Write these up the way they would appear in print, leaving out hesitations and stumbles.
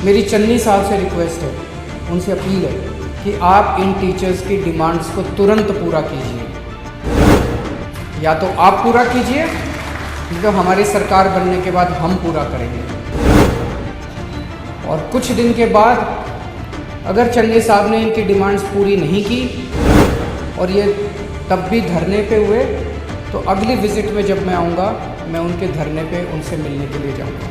मेरी चन्नी साहब से रिक्वेस्ट है, उनसे अपील है कि आप इन टीचर्स की डिमांड्स को तुरंत पूरा कीजिए। या तो आप पूरा कीजिए, नहीं तो हमारी सरकार बनने के बाद हम पूरा करेंगे। और कुछ दिन के बाद अगर चन्नी साहब ने इनकी डिमांड्स पूरी नहीं की और ये तब भी धरने पे हुए, तो अगली विजिट में जब मैं आऊँगा, मैं उनके धरने पे उनसे मिलने के लिए जाऊँगा।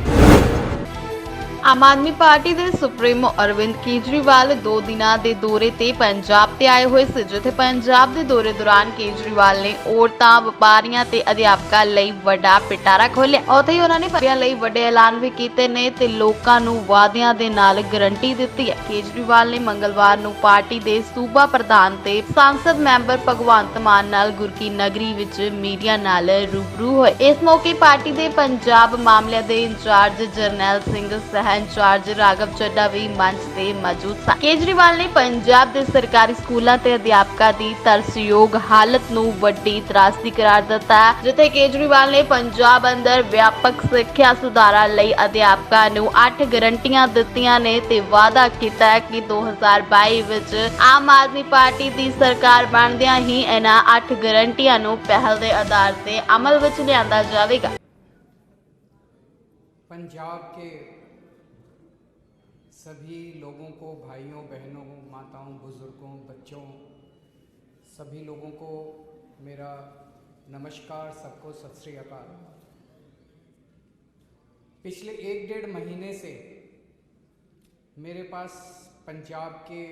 ਆਮ ਆਦਮੀ ਪਾਰਟੀ ਦੇ ਸੁਪਰੀਮੋ ਅਰਵਿੰਦ ਕੇਜਰੀਵਾਲ 2 ਦਿਨਾਂ ਦੇ ਦੌਰੇ ਤੇ ਪੰਜਾਬ ਤੇ ਆਏ ਹੋਏ ਸੀ, ਜਿੱਥੇ ਪੰਜਾਬ ਦੇ ਦੌਰੇ ਦੌਰਾਨ ਕੇਜਰੀਵਾਲ ਨੇ ਔਰਤਾਂ, ਵਪਾਰੀਆਂ ਤੇ ਅਧਿਆਪਕਾਂ ਲਈ ਵੱਡਾ ਪਿਟਾਰਾ ਖੋਲ੍ਹਿਆ। ਉੱਥੇ ਹੀ ਉਹਨਾਂ ਨੇ ਫਰਿਆਂ ਲਈ ਵੱਡੇ ਐਲਾਨ ਵੀ ਕੀਤੇ ਨੇ ਤੇ ਲੋਕਾਂ ਨੂੰ ਵਾਅਦਿਆਂ ਦੇ ਨਾਲ ਗਰੰਟੀ ਦਿੱਤੀ ਹੈ। ਕੇਜਰੀਵਾਲ ਨੇ ਮੰਗਲਵਾਰ ਨੂੰ ਪਾਰਟੀ ਦੇ ਸੂਬਾ ਪ੍ਰਧਾਨ ਤੇ ਸੰਸਦ ਮੈਂਬਰ ਭਗਵੰਤ ਮਾਨ ਨਾਲ ਗੁਰਕੀ ਨਗਰੀ ਵਿੱਚ ਮੀਡੀਆ ਨਾਲ ਰੂਬਰੂ ਹੋਏ। ਇਸ ਮੌਕੇ ਪਾਰਟੀ ਦੇ ਪੰਜਾਬ ਮਾਮਲਿਆਂ ਦੇ ਇੰਚਾਰਜ ਜਰਨੈਲ ਸਿੰਘ इंचार्ज राघव चड्डा भी मंच से मौजूद सन। केजरीवाल ने पंजाब के सरकारी स्कूलों ते अध्यापकों की तरसयोग हालत नूं वड्डी त्रासदी करार दिता है, जिथे केजरीवाल ने पंजाब अंदर व्यापक सिक्ख्या सुधारां लई अध्यापकों नूं 8 गारंटियां दित्तियां ने ते वादा कीता है कि 2022 विच आम आदमी पार्टी की सरकार बनदियां ही इन्हां 8 गारंटियां नूं पहल के आधार ते अमल विच लिआंदा जावेगा। पंजाब के सभी लोगों को, भाइयों बहनों, माताओं, बुजुर्गों, बच्चों, सभी लोगों को मेरा नमस्कार, सबको सत श्री अकाल। पिछले 1-1.5 महीने से मेरे पास पंजाब के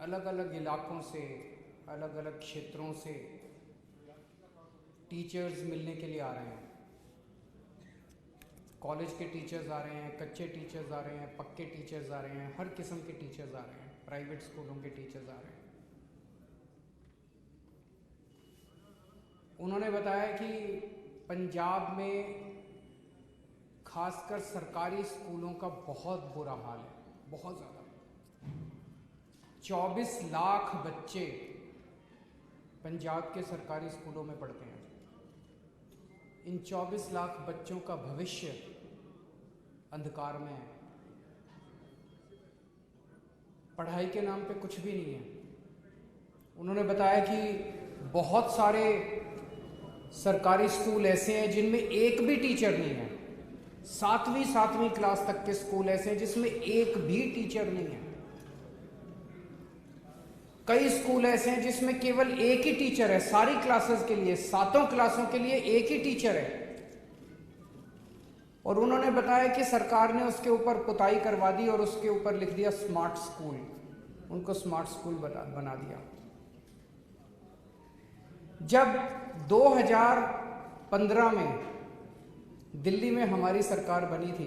अलग अलग इलाकों से, अलग अलग क्षेत्रों से टीचर्स मिलने के लिए आ रहे हैं। कॉलेज के टीचर्स आ रहे हैं, कच्चे टीचर्स आ रहे हैं, पक्के टीचर्स आ रहे हैं, हर किस्म के टीचर्स आ रहे हैं, प्राइवेट स्कूलों के टीचर्स आ रहे हैं। उन्होंने बताया कि पंजाब में खासकर सरकारी स्कूलों का बहुत बुरा हाल है, बहुत ज़्यादा। 24 लाख बच्चे पंजाब के सरकारी स्कूलों में पढ़ते हैं। इन 24 लाख बच्चों का भविष्य अंधकार में है। पढ़ाई के नाम पे कुछ भी नहीं है। उन्होंने बताया कि बहुत सारे सरकारी स्कूल ऐसे हैं जिनमें एक भी टीचर नहीं है। 7वीं क्लास तक के स्कूल ऐसे हैं जिसमें एक भी टीचर नहीं है। कई स्कूल ऐसे हैं जिसमें केवल एक ही टीचर है सारी क्लासेस के लिए, 7 क्लासों के लिए एक ही टीचर है। और उन्होंने बताया कि सरकार ने उसके ऊपर पुताई करवा दी और उसके ऊपर लिख दिया स्मार्ट स्कूल, उनको स्मार्ट स्कूल बना दिया। जब 2015 में दिल्ली में हमारी सरकार बनी थी,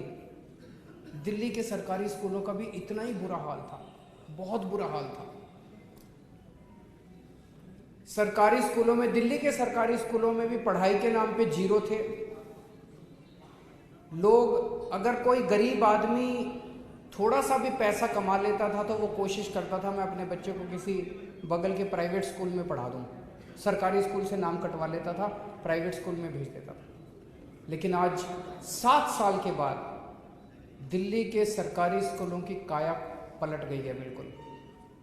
दिल्ली के सरकारी स्कूलों का भी इतना ही बुरा हाल था, बहुत बुरा हाल था। सरकारी स्कूलों में, दिल्ली के सरकारी स्कूलों में भी पढ़ाई के नाम पे जीरो थे। लोग, अगर कोई गरीब आदमी थोड़ा सा भी पैसा कमा लेता था तो वो कोशिश करता था मैं अपने बच्चे को किसी बगल के प्राइवेट स्कूल में पढ़ा दूं। सरकारी स्कूल से नाम कटवा लेता था, प्राइवेट स्कूल में भेज देता था। लेकिन आज 7 साल के बाद दिल्ली के सरकारी स्कूलों की काया पलट गई है बिल्कुल।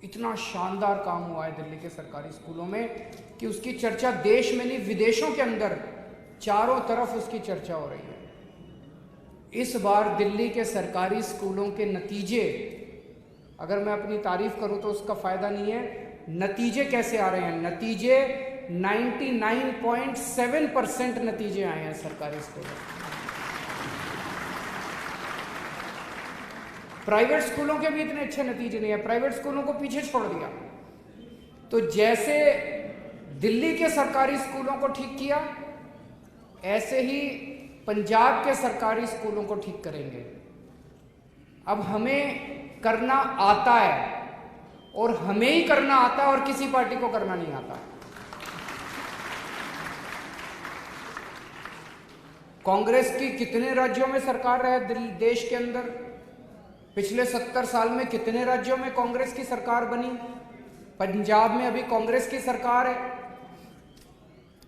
इतना शानदार काम हुआ है दिल्ली के सरकारी स्कूलों में कि उसकी चर्चा देश में नहीं, विदेशों के अंदर चारों तरफ उसकी चर्चा हो रही है। इस बार दिल्ली के सरकारी स्कूलों के नतीजे, अगर मैं अपनी तारीफ करूं तो उसका फायदा नहीं है। नतीजे कैसे आ रहे हैं? नतीजे 99.7% नतीजे आए हैं सरकारी स्कूलों में। प्राइवेट स्कूलों के भी इतने अच्छे नतीजे नहीं है, प्राइवेट स्कूलों को पीछे छोड़ दिया। तो जैसे दिल्ली के सरकारी स्कूलों को ठीक किया, ऐसे ही पंजाब के सरकारी स्कूलों को ठीक करेंगे। अब हमें करना आता है और हमें ही करना आता है और किसी पार्टी को करना नहीं आता। कांग्रेस की कितने राज्यों में सरकार है देश के अंदर? पिछले 70 साल में कितने राज्यों में कांग्रेस की सरकार बनी? पंजाब में अभी कांग्रेस की सरकार है,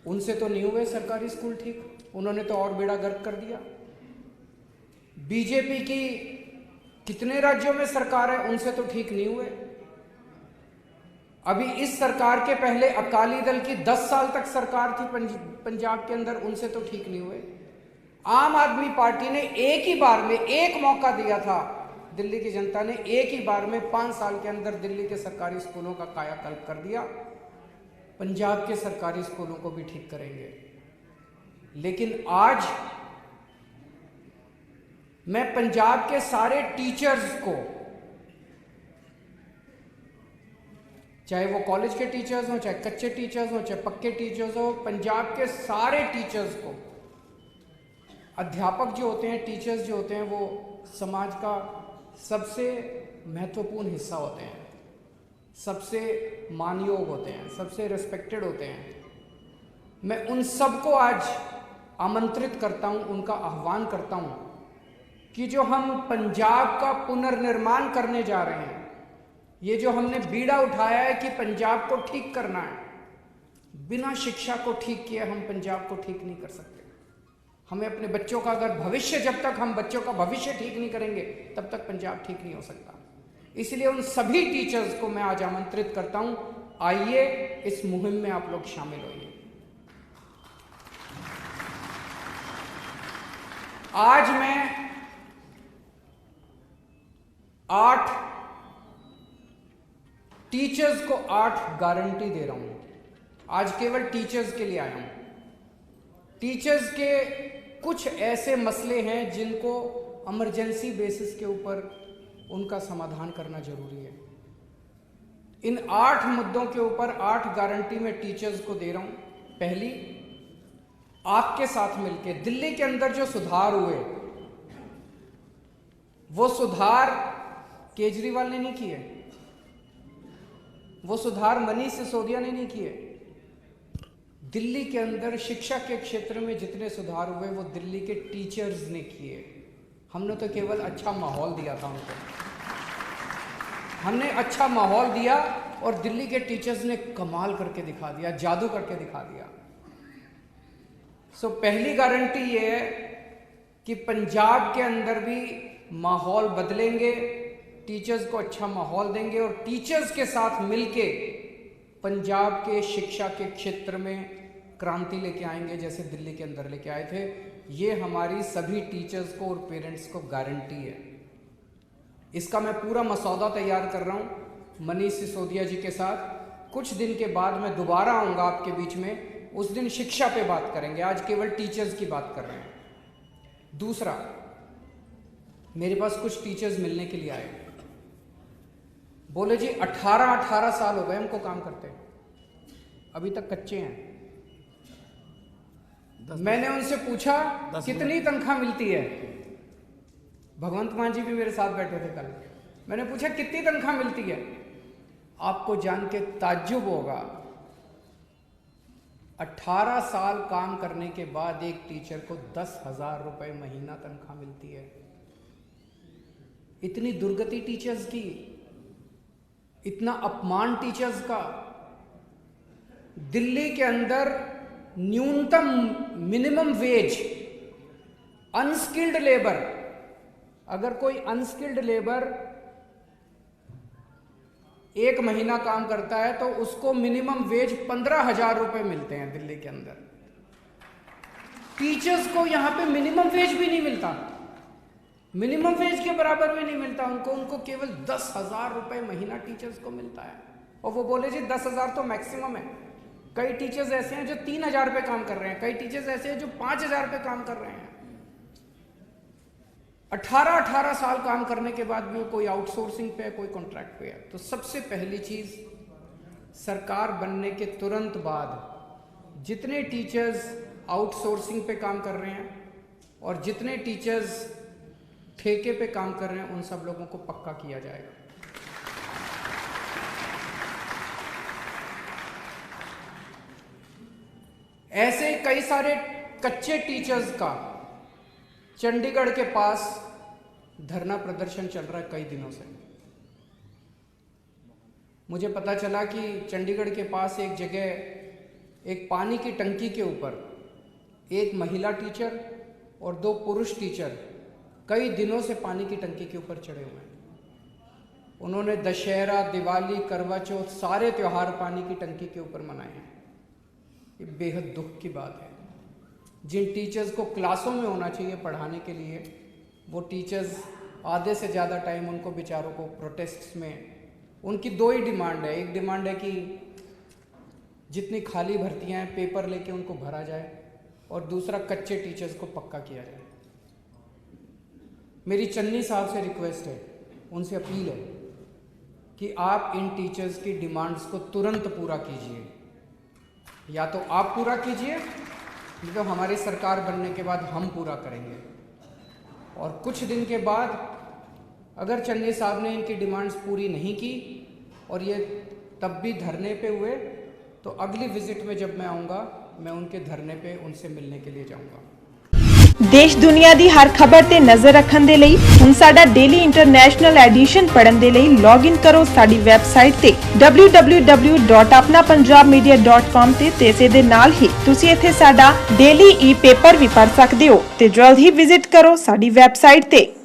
उनसे तो नहीं हुए सरकारी स्कूल ठीक, उन्होंने तो और बेड़ा गर्क कर दिया। बीजेपी की कितने राज्यों में सरकार है, उनसे तो ठीक नहीं हुए। अभी इस सरकार के पहले अकाली दल की 10 साल तक सरकार थी पंजाब के अंदर, उनसे तो ठीक नहीं हुए। आम आदमी पार्टी ने एक ही बार में एक मौका दिया था, दिल्ली की जनता ने एक ही बार में 5 साल के अंदर दिल्ली के सरकारी स्कूलों का कायाकल्प कर दिया। पंजाब के सरकारी स्कूलों को भी ठीक करेंगे। लेकिन आज मैं पंजाब के सारे टीचर्स को, चाहे वो कॉलेज के टीचर्स हों, चाहे कच्चे टीचर्स हों, चाहे पक्के टीचर्स हों, पंजाब के सारे टीचर्स को, अध्यापक जो होते हैं, टीचर्स जो होते हैं, वो समाज का सबसे महत्वपूर्ण हिस्सा होते हैं, सबसे मानयोग होते हैं, सबसे रिस्पेक्टेड होते हैं। मैं उन सबको आज आमंत्रित करता हूं, उनका आह्वान करता हूं कि जो हम पंजाब का पुनर्निर्माण करने जा रहे हैं, ये जो हमने बीड़ा उठाया है कि पंजाब को ठीक करना है, बिना शिक्षा को ठीक किए हम पंजाब को ठीक नहीं कर सकते। हमें अपने बच्चों का अगर भविष्य, जब तक हम बच्चों का भविष्य ठीक नहीं करेंगे तब तक पंजाब ठीक नहीं हो सकता। इसलिए उन सभी टीचर्स को मैं आज आमंत्रित करता हूं, आइए इस मुहिम में आप लोग शामिल होइए। आज मैं 8 टीचर्स को 8 गारंटी दे रहा हूं। आज केवल टीचर्स के लिए आया हूं। टीचर्स के कुछ ऐसे मसले हैं जिनको इमरजेंसी बेसिस के ऊपर उनका समाधान करना जरूरी है। इन 8 मुद्दों के ऊपर 8 गारंटी मैं टीचर्स को दे रहा हूं। पहली, आपके साथ मिलके दिल्ली के अंदर जो सुधार हुए, वो सुधार केजरीवाल ने नहीं किए, वो सुधार मनीष सिसोदिया ने नहीं किए। दिल्ली के अंदर शिक्षा के क्षेत्र में जितने सुधार हुए वो दिल्ली के टीचर्स ने किए। हमने तो केवल अच्छा माहौल दिया था उनको, हमने अच्छा माहौल दिया और दिल्ली के टीचर्स ने कमाल करके दिखा दिया, जादू करके दिखा दिया। पहली गारंटी ये है कि पंजाब के अंदर भी माहौल बदलेंगे, टीचर्स को अच्छा माहौल देंगे और टीचर्स के साथ मिलके पंजाब के शिक्षा के क्षेत्र में क्रांति लेके आएंगे, जैसे दिल्ली के अंदर लेके आए थे। ये हमारी सभी टीचर्स को और पेरेंट्स को गारंटी है। इसका मैं पूरा मसौदा तैयार कर रहा हूँ मनीष सिसोदिया जी के साथ। कुछ दिन के बाद मैं दोबारा आऊँगा आपके बीच में, उस दिन शिक्षा पे बात करेंगे। आज केवल टीचर्स की बात कर रहे हैं। दूसरा, मेरे पास कुछ टीचर्स मिलने के लिए आए, बोले जी 18 साल हो गए हमको काम करते, अभी तक कच्चे हैं। मैंने उनसे पूछा कितनी तनख्वाह मिलती है। भगवंत मान जी भी मेरे साथ बैठे थे कल। मैंने पूछा कितनी तनख्वाह मिलती है। आपको जान के ताज्जुब होगा, 18 साल काम करने के बाद एक टीचर को 10,000 रुपए महीना तनख्वाह मिलती है। इतनी दुर्गति टीचर्स की, इतना अपमान टीचर्स का। दिल्ली के अंदर न्यूनतम मिनिमम वेज, अनस्किल्ड लेबर, अगर कोई अनस्किल्ड लेबर 1 महीना काम करता है तो उसको मिनिमम वेज 15,000 रुपए मिलते हैं दिल्ली के अंदर। टीचर्स को यहां पे मिनिमम वेज भी नहीं मिलता, मिनिमम वेज के बराबर भी नहीं मिलता उनको केवल 10,000 रुपए महीना टीचर्स को मिलता है। और वो बोले जी 10,000 तो मैक्सिमम है। कई टीचर्स ऐसे हैं जो 3,000 पे काम कर रहे हैं, कई टीचर्स ऐसे हैं जो 5,000 पे काम कर रहे हैं। 18 साल काम करने के बाद भी कोई आउटसोर्सिंग पे है, कोई कॉन्ट्रैक्ट पे है। तो सबसे पहली चीज, सरकार बनने के तुरंत बाद जितने टीचर्स आउटसोर्सिंग पे काम कर रहे हैं और जितने टीचर्स ठेके पे काम कर रहे हैं, उन सब लोगों को पक्का किया जाएगा। ऐसे कई सारे कच्चे टीचर्स का चंडीगढ़ के पास धरना प्रदर्शन चल रहा है कई दिनों से। मुझे पता चला कि चंडीगढ़ के पास एक जगह एक पानी की टंकी के ऊपर एक महिला टीचर और 2 पुरुष टीचर कई दिनों से पानी की टंकी के ऊपर चढ़े हुए हैं। उन्होंने दशहरा, दिवाली, करवा चौथ सारे त्यौहार पानी की टंकी के ऊपर मनाए हैं। ये बेहद दुख की बात है। जिन टीचर्स को क्लासों में होना चाहिए पढ़ाने के लिए, वो टीचर्स आधे से ज़्यादा टाइम उनको बेचारों को प्रोटेस्ट्स में, उनकी दो ही डिमांड है। एक डिमांड है कि जितनी खाली भर्तियां हैं पेपर लेके उनको भरा जाए, और दूसरा कच्चे टीचर्स को पक्का किया जाए। मेरी चन्नी साहब से रिक्वेस्ट है, उनसे अपील है कि आप इन टीचर्स की डिमांड्स को तुरंत पूरा कीजिए। या तो आप पूरा कीजिए, नहीं तो हमारी सरकार बनने के बाद हम पूरा करेंगे। और कुछ दिन के बाद अगर चन्नी साहब ने इनकी डिमांड्स पूरी नहीं की और ये तब भी धरने पे हुए, तो अगली विजिट में जब मैं आऊँगा, मैं उनके धरने पे उनसे मिलने के लिए जाऊँगा। देश दुनिया दी हर खबर ते नजर रखन दे लई हुण साडा डेली इंटरनेशनल एडिशन पढ़न दे लई लॉग इन करो साडी वैबसाइट ते www.apnapunjabmedia.com ते इसे दे नाल ही तुसी इत्थे साडा डेली ई पेपर भी पढ़ सकदे हो ते जल्द ही विजिट करो साडी वैबसाइट ते।